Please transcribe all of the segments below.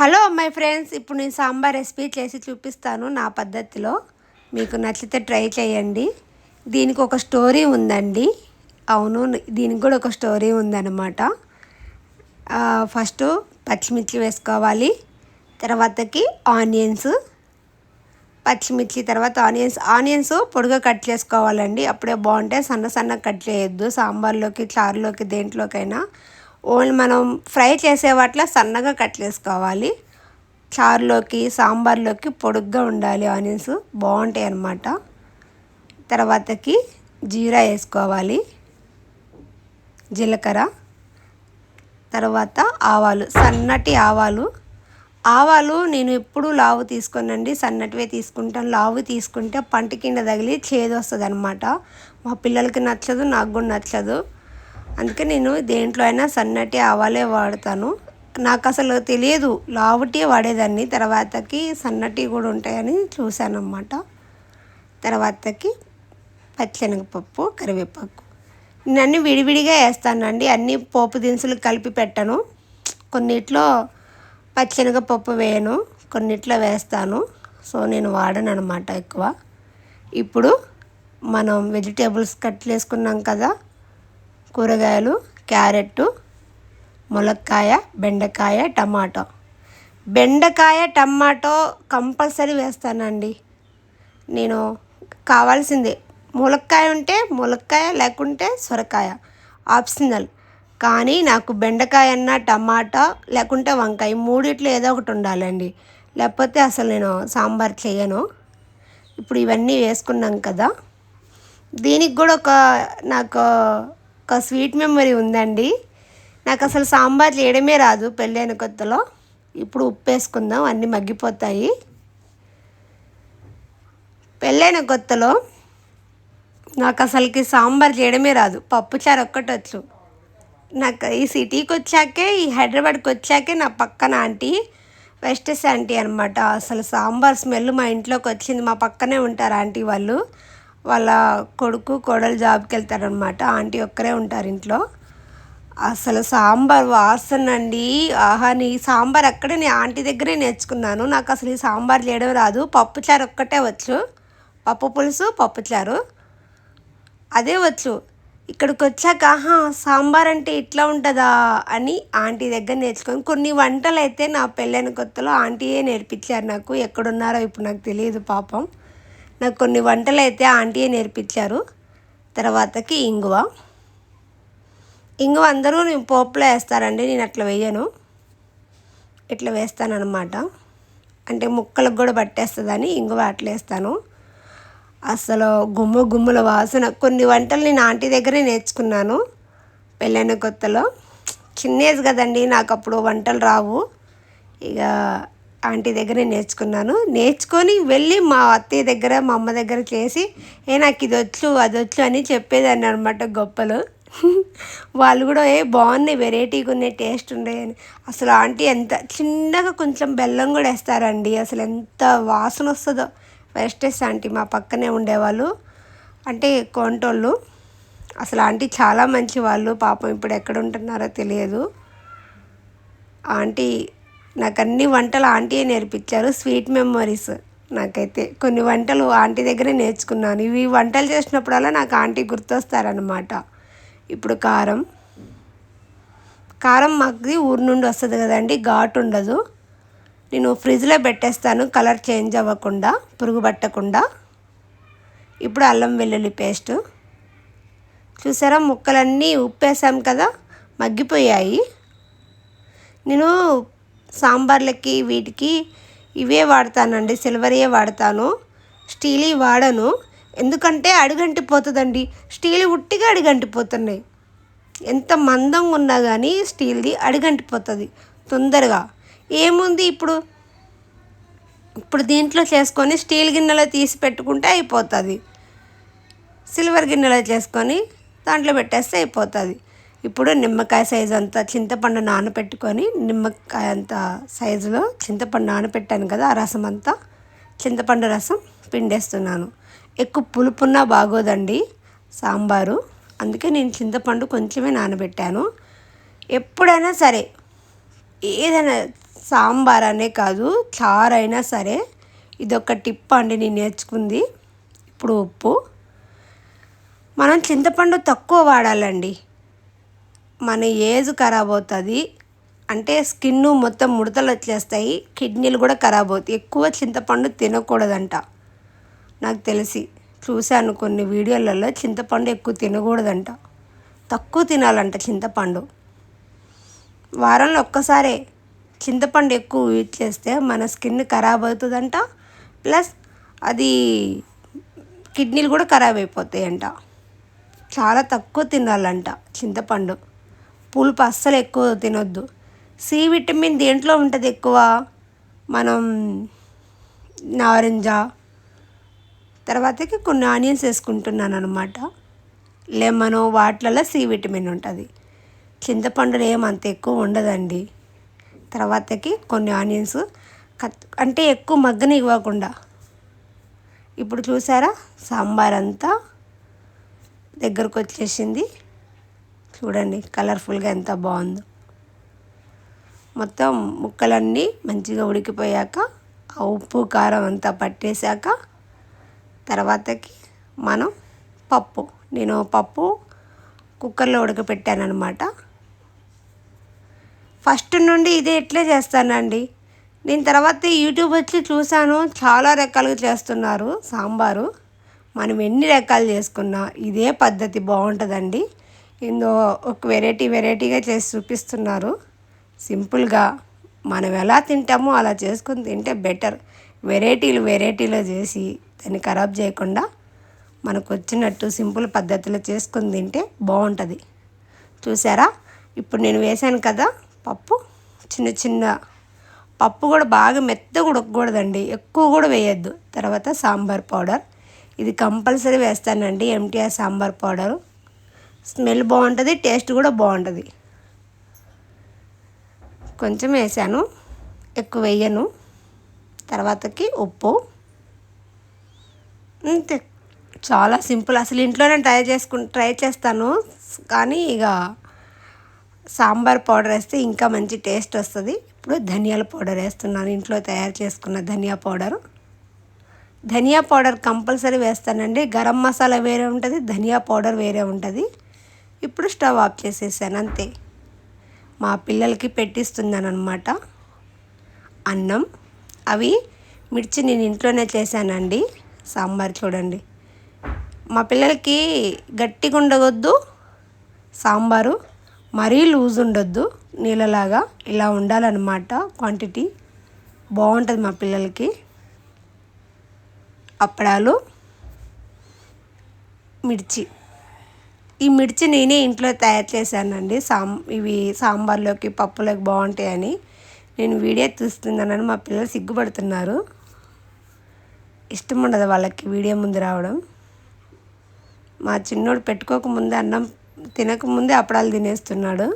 Hello my friends, ఇప్పుడు నేను sambar recipe చేసి చూపిస్తాను నా పద్ధతిలో. మీకు నచ్చితే ట్రై చేయండి. దీనికి ఒక స్టోరీ ఉందండి. అవును, దీనికి కూడా ఒక స్టోరీ ఉందన్నమాట. ఫస్ట్ పచ్చిమిర్చి వేసుకోవాలి, తర్వాతకి ఆనియన్స్, పచ్చిమిర్చి తర్వాత ఆనియన్స్ పొడిగా కట్ చేసుకోవాలండి. అప్పుడే బాగుంటాయి. సన్నగా కట్ చేయొద్దు. సాంబార్లోకి, చారులోకి, దేంట్లోకైనా ఓన్లీ మనం ఫ్రై చేసే వాటిలో సన్నగా కట్ చేసుకోవాలి. చారులోకి, సాంబార్లోకి పొడుగ్గా ఉండాలి. ఆనియన్స్ బాగుంటాయి అన్నమాట. తర్వాతకి జీరా వేసుకోవాలి, జీలకర్ర, తర్వాత ఆవాలు, సన్నటి ఆవాలు నేను ఎప్పుడు లావు తీసుకోనండి, సన్నటివే తీసుకుంటాను. లావు తీసుకుంటే పంట కింద తగిలి చేదు వస్తుంది అనమాట. మా పిల్లలకి నచ్చదు, నాకు కూడా నచ్చదు. అందుకే నేను దేంట్లో అయినా సన్నటి ఆవాలే వాడతాను. నాకు అసలు తెలియదు, లావుటి వాడేదాన్ని. తర్వాతకి సన్నటి కూడా ఉంటాయని చూశాను అన్నమాట. తర్వాతకి పచ్చెనగపప్పు, కరివేపాకు, నేను అన్నీ విడివిడిగా వేస్తానండి. అన్నీ పోపు దినుసులు కలిపి పెట్టను. కొన్నిట్లో పచ్చెనగపప్పు వేయను, కొన్నిట్లో వేస్తాను. సో నేను వాడను అనమాట ఎక్కువ. ఇప్పుడు మనం వెజిటేబుల్స్ కట్ చేసుకున్నాం కదా, కూరగాయలు, క్యారెట్, ములక్కాయ, బెండకాయ, టమాటో. బెండకాయ, టమాటో కంపల్సరీ వేస్తానండి. నేను కావాల్సిందే. ములక్కాయ ఉంటే ములక్కాయ, లేకుంటే సొరకాయ, ఆప్షనల్. కానీ నాకు బెండకాయ అన్న, టమాటా లేకుంటే వంకాయ, మూడిట్లో ఏదో ఒకటి ఉండాలండి. లేకపోతే అసలు నేను సాంబార్ చేయను. ఇప్పుడు ఇవన్నీ వేసుకున్నాం కదా, దీనికి కూడా నాకు ఒక స్వీట్ మెమరీ ఉందండి. నాకు అసలు సాంబార్ చేయడమే రాదు పెళ్ళైన కొత్తలో. ఇప్పుడు ఉప్పు వేసుకుందాం, అన్నీ మగ్గిపోతాయి. పెళ్ళైన కొత్తలో నాకు అసలుకి సాంబార్ చేయడమే రాదు, పప్పుచారు ఒక్కటి వచ్చు. నాకు ఈ సిటీకి వచ్చాకే, ఈ హైదరాబాద్కి వచ్చాకే నా పక్కన ఆంటీ, వెస్టెస్ ఆంటీ అనమాట, అసలు సాంబార్ స్మెల్ మా ఇంట్లోకి వచ్చింది. మా పక్కనే ఉంటారు ఆంటీ వాళ్ళు. వాళ్ళ కొడుకు, కోడలు జాబ్కి వెళ్తారనమాట. ఆంటీ ఒక్కరే ఉంటారు ఇంట్లో. అసలు సాంబార్ వాసన అండి, ఆహా! నీ సాంబార్ అక్కడే నేను ఆంటీ దగ్గరే నేర్చుకున్నాను. నాకు అసలు ఈ సాంబార్ చేయడం రాదు, పప్పుచారు ఒక్కటే వచ్చు. పప్పు పులుసు, పప్పుచారు అదే వచ్చు. ఇక్కడికి వచ్చాక ఆహా, సాంబార్ అంటే ఇట్లా ఉంటుందా అని ఆంటీ దగ్గర నేర్చుకొని, కొన్ని వంటలు అయితే నా పెళ్ళైన కొత్తలో ఆంటీయే నేర్పించారు నాకు. ఎక్కడున్నారో ఇప్పుడు నాకు తెలియదు పాపం. నాకు కొన్ని వంటలు అయితే ఆంటీయే నేర్పించారు. తర్వాతకి ఇంగువ అందరూ నేను పోపులో వేస్తారండి, నేను అట్లా వేయను. ఇట్లా వేస్తాను అనమాట. అంటే ముక్కలకు కూడా పట్టేస్తుందని ఇంగువ అట్లా వేస్తాను. అసలు గుమ్మల వాసన. కొన్ని వంటలు నేను ఆంటీ దగ్గరే నేర్చుకున్నాను పెళ్ళైన కొత్తలో. చిన్న ఏజ్ కదండి, నాకు అప్పుడు వంటలు రావు. ఇక ఆంటీ దగ్గరే నేర్చుకొని వెళ్ళి మా అత్తయ్య దగ్గర, మా అమ్మ దగ్గర చేసి, నాకు ఇది వచ్చు, అది వచ్చు అని చెప్పేదాన్ని అనమాట గొప్పలు. వాళ్ళు కూడా బాగున్నాయి, వెరైటీగా ఉన్నాయి, టేస్ట్ ఉన్నాయని. అసలు ఆంటీ ఎంత చిన్నగా కొంచెం బెల్లం కూడా వేస్తారండి, అసలు ఎంత వాసన వస్తుందో. వెస్టెస్ ఆంటీ మా పక్కనే ఉండేవాళ్ళు, అంటే కొంటోళ్ళు. అసలు ఆంటీ చాలా మంచి వాళ్ళు పాపం. ఇప్పుడు ఎక్కడ ఉంటున్నారో తెలియదు. ఆంటీ నాకు అన్ని వంటలు ఆంటీయే నేర్పించారు. స్వీట్ మెమరీస్ నాకైతే. కొన్ని వంటలు ఆంటీ దగ్గరే నేర్చుకున్నాను. ఇవి వంటలు చేసినప్పుడల్లా నాకు ఆంటీ గుర్తొస్తారనమాట. ఇప్పుడు కారం మాకు ఊరు నుండి వస్తుంది కదండి, ఘాటు ఉండదు. నేను ఫ్రిడ్జ్లో పెట్టేస్తాను, కలర్ చేంజ్ అవ్వకుండా, పురుగు పట్టకుండా. ఇప్పుడు అల్లం వెల్లుల్లి పేస్టు చూసారా, ముక్కలన్నీ ఉప్పేసాం కదా, మగ్గిపోయాయి. నేను సాంబార్లకి వీటికి ఇవే వాడతానండి, సిల్వర్యే వాడతాను, స్టీలీ వాడను. ఎందుకంటే అడుగంటిపోతుందండి. స్టీల్ ఉట్టిగా అడుగంటిపోతున్నాయి. ఎంత మందంగా ఉన్నా కానీ స్టీల్ది అడుగంటిపోతుంది తొందరగా. ఏముంది ఇప్పుడు దీంట్లో చేసుకొని స్టీల్ గిన్నెలో తీసి పెట్టుకుంటే అయిపోతుంది. సిల్వర్ గిన్నెలో చేసుకొని దాంట్లో పెట్టేస్తే అయిపోతుంది. ఇప్పుడు నిమ్మకాయ సైజు అంత చింతపండు నానబెట్టుకొని, నిమ్మకాయ అంత సైజులో చింతపండు నానబెట్టాను కదా, ఆ రసం అంతా చింతపండు రసం పిండేస్తున్నాను. ఎక్కువ పులుపున్నా బాగోదండి సాంబారు, అందుకే నేను చింతపండు కొంచెమే నానబెట్టాను. ఎప్పుడైనా సరే, ఏదైనా సాంబార్ అనే కాదు, చారైనా సరే ఇదొక టిప్ అండి నేను నేర్చుకుంది. ఇప్పుడు ఉప్పు, మనం చింతపండు తక్కువ వాడాలండి. మన ఏజ్ ఖరాబ్ అవుతుంది, అంటే స్కిన్ మొత్తం ముడతలు వచ్చేస్తాయి, కిడ్నీలు కూడా ఖరాబ్ అవుతాయి. ఎక్కువ చింతపండు తినకూడదంట. నాకు తెలిసి చూశాను కొన్ని వీడియోలలో, చింతపండు ఎక్కువ తినకూడదంట, తక్కువ తినాలంట చింతపండు. వారంలో ఒక్కసారే చింతపండు ఎక్కువ యూజ్ చేస్తే మన స్కిన్ ఖరాబ్ అవుతుందంట, ప్లస్ అది కిడ్నీలు కూడా ఖరాబ్ అయిపోతాయంట. చాలా తక్కువ తినాలంట చింతపండు. పులుపు అస్సలు ఎక్కువ తినొద్దు. సి విటమిన్ దేంట్లో ఉంటుంది ఎక్కువ? మనం నారింజ, తర్వాతకి కొన్ని ఆనియన్స్ వేసుకుంటున్నాను అనమాట. లెమను, వాటిలలో సి విటమిన్ ఉంటుంది. చింతపండులో ఏమంత ఎక్కువ ఉండదండి. తర్వాతకి కొన్ని ఆనియన్స్ అంటే ఎక్కువ మగ్గని ఇవ్వకుండా. ఇప్పుడు చూసారా సాంబార్ అంతా దగ్గరకు వచ్చేసింది. చూడండి కలర్ఫుల్గా ఎంత బాగుందో. మొత్తం ముక్కలన్నీ మంచిగా ఉడికిపోయాక, ఆ ఉప్పు కారం అంతా పట్టేశాక, తర్వాతకి మనం నేను పప్పు కుక్కర్లో ఉడకపెట్టాను అనమాట. ఫస్ట్ నుండి ఇదే ఎట్లే చేస్తానండి నేను. తర్వాత యూట్యూబ్ వచ్చి చూశాను, చాలా రకాలుగా చేస్తున్నారు సాంబారు. మనం ఎన్ని రకాలు చేసుకున్నా ఇదే పద్ధతి బాగుంటుందండి. ఇందో ఒక వెరైటీగా చేసి చూపిస్తున్నారు. సింపుల్గా మనం ఎలా తింటామో అలా చేసుకొని తింటే బెటర్. వెరైటీలో చేసి దాన్ని ఖరాబ్ చేయకుండా మనకు వచ్చినట్టు సింపుల్ పద్ధతిలో చేసుకొని తింటే బాగుంటుంది. చూసారా, ఇప్పుడు నేను వేసాను కదా పప్పు, చిన్న పప్పు కూడా బాగా మెత్తగా ఉడకకూడదండి, ఎక్కువ కూడా వేయద్దు. తర్వాత సాంబార్ పౌడర్, ఇది కంపల్సరీ వేస్తానండి. ఎంటీఆర్ సాంబార్ పౌడరు స్మెల్ బాగుంటుంది, టేస్ట్ కూడా బాగుంటుంది. కొంచెం వేసాను, ఎక్కువ వేయను. తర్వాతకి ఉప్పు, అంతే. చాలా సింపుల్. అసలు ఇంట్లోనే ట్రై చేస్తాను, కానీ ఇక సాంబార్ పౌడర్ వేస్తే ఇంకా మంచి టేస్ట్ వస్తుంది. ఇప్పుడు ధనియాల పౌడర్ వేస్తున్నాను, ఇంట్లో తయారు చేసుకున్న ధనియా పౌడర్ కంపల్సరీ వేస్తానండి. గరం మసాలా వేరే ఉంటుంది, ధనియా పౌడర్ వేరే ఉంటుంది. ఇప్పుడు స్టవ్ ఆఫ్ చేసేసాను, అంతే. మా పిల్లలకి పెట్టిస్తున్నాను అనమాట అన్నం. అవి మిర్చి నేను ఇంట్లోనే చేశానండి. సాంబార్ చూడండి, మా పిల్లలకి గట్టిగా ఉండవద్దు సాంబారు, మరీ లూజ్ ఉండొద్దు, నీళ్ళలాగా ఇలా ఉండాలన్నమాట. క్వాంటిటీ బాగుంటుంది మా పిల్లలకి. అప్పడాలు, మిర్చి, ఈ మిర్చి నేనే ఇంట్లో తయారు చేశానండి. ఇవి సాంబార్లోకి పప్పులోకి బాగుంటాయని నేను వీడియో తీస్తున్నానని మా పిల్లలు సిగ్గుపడుతున్నారు. ఇష్టం ఉండదు వాళ్ళకి వీడియో ముందు రావడం. మా చిన్నోడు పెట్టుకోకముందే, అన్నం తినకముందే అప్పడాలు తినేస్తున్నాడు.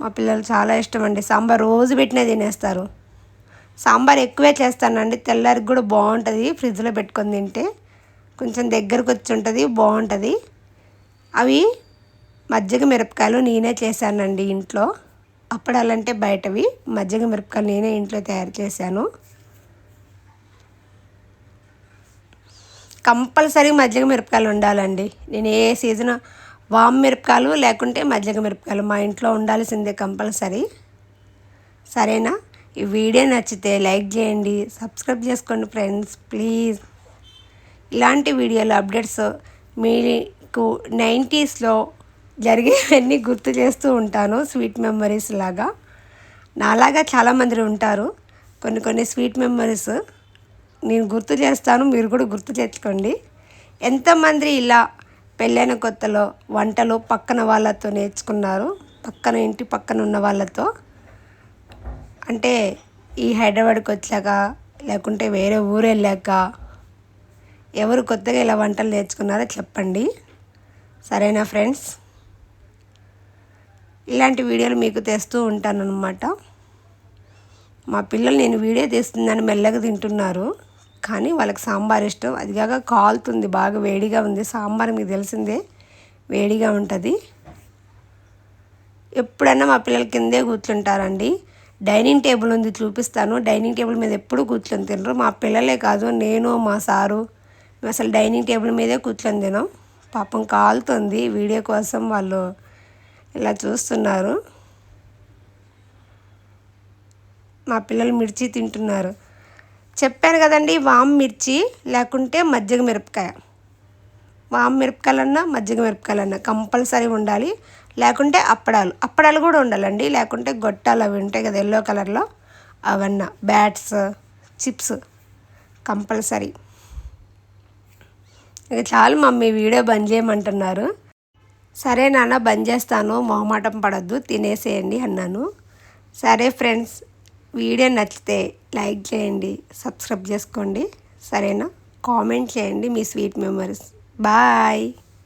మా పిల్లలు చాలా ఇష్టం అండి సాంబార్, రోజు పెట్టినా తినేస్తారు. సాంబార్ ఎక్కువే చేస్తానండి, తెల్లారికి కూడా బాగుంటుంది. ఫ్రిడ్జ్లో పెట్టుకొని తింటే కొంచెం దగ్గరకు వచ్చి ఉంటుంది, బాగుంటుంది. అవి మజ్జిగ మిరపకాయలు నేనే చేశానండి ఇంట్లో. అప్పడాలంటే బయటవి, మజ్జిగ మిరపకాయలు నేనే ఇంట్లో తయారు చేశాను. కంపల్సరీ మజ్జిగ మిరపకాయలు ఉండాలండి. నేను ఏ సీజన్ వామ్ మిరపకాయలు లేకుంటే మజ్జిగ మిరపకాయలు మా ఇంట్లో ఉండాల్సిందే కంపల్సరీ. సరేనా? ఈ వీడియో నచ్చితే లైక్ చేయండి, సబ్స్క్రైబ్ చేసుకోండి ఫ్రెండ్స్ ప్లీజ్. ఇలాంటి వీడియోలు అప్డేట్స్ మీకు 90స్లో జరిగేవన్నీ గుర్తు చేస్తూ ఉంటాను, స్వీట్ మెమరీస్ లాగా. నాలాగా చాలామంది ఉంటారు, కొన్ని స్వీట్ మెమరీస్ నేను గుర్తు చేస్తాను, మీరు కూడా గుర్తు తెచ్చుకోండి. ఎంతమంది ఇలా పెళ్ళైన కొత్తలో వంటలు పక్కన వాళ్ళతో నేర్చుకున్నారు, ఇంటి పక్కన ఉన్న వాళ్ళతో. అంటే ఈ హైదరాబాద్కి వచ్చాక, లేకుంటే వేరే ఊరు వెళ్ళాక ఎవరు కొత్తగా ఇలా వంటలు నేర్చుకున్నారో చెప్పండి. సరేనా ఫ్రెండ్స్? ఇలాంటి వీడియోలు మీకు తెస్తూ ఉంటానన్నమాట. మా పిల్లలు నేను వీడియో తీస్తుందని మెల్లగా తింటున్నారు, కానీ వాళ్ళకి సాంబార్ ఇష్టం. అది కాక కాలుతుంది, బాగా వేడిగా ఉంది సాంబార్, మీకు తెలిసిందే వేడిగా ఉంటుంది. ఎప్పుడైనా మా పిల్లల కిందే కూర్చుంటారండి. డైనింగ్ టేబుల్ ఉంది, చూపిస్తాను. డైనింగ్ టేబుల్ మీద ఎప్పుడు కూర్చొని తినరు. మా పిల్లలే కాదు, నేను మా సారు మేము అసలు డైనింగ్ టేబుల్ మీదే కూర్చొని తినాం. పాపం కాలుతుంది, వీడియో కోసం వాళ్ళు ఇలా చూస్తున్నారు. మా పిల్లలు మిర్చి తింటున్నారు. చెప్పాను కదండి, వామ్ మిర్చి లేకుంటే మజ్జిగ మిరపకాయ. వామ్ మిరపకాయలన్నా మజ్జిగ మిరపకాయలన్నా కంపల్సరీ ఉండాలి. లేకుంటే అప్పడాలు కూడా ఉండాలండి. లేకుంటే గొట్టాలు అవి ఉంటాయి కదా ఎల్లో కలర్లో, అవన్నా బ్యాట్స్ చిప్స్ కంపల్సరీ. ఇక చాలు మమ్మీ, వీడియో బంద్ చేయమంటున్నారు. సరే నాన్న బంద్ చేస్తాను, మొహమాటం పడద్దు, తినేసేయండి అన్నాను. సరే ఫ్రెండ్స్, వీడియో నచ్చితే లైక్ చేయండి, సబ్స్క్రైబ్ చేసుకోండి, సరేనా? కామెంట్ చేయండి మీ స్వీట్ మెమరీస్. బాయ్.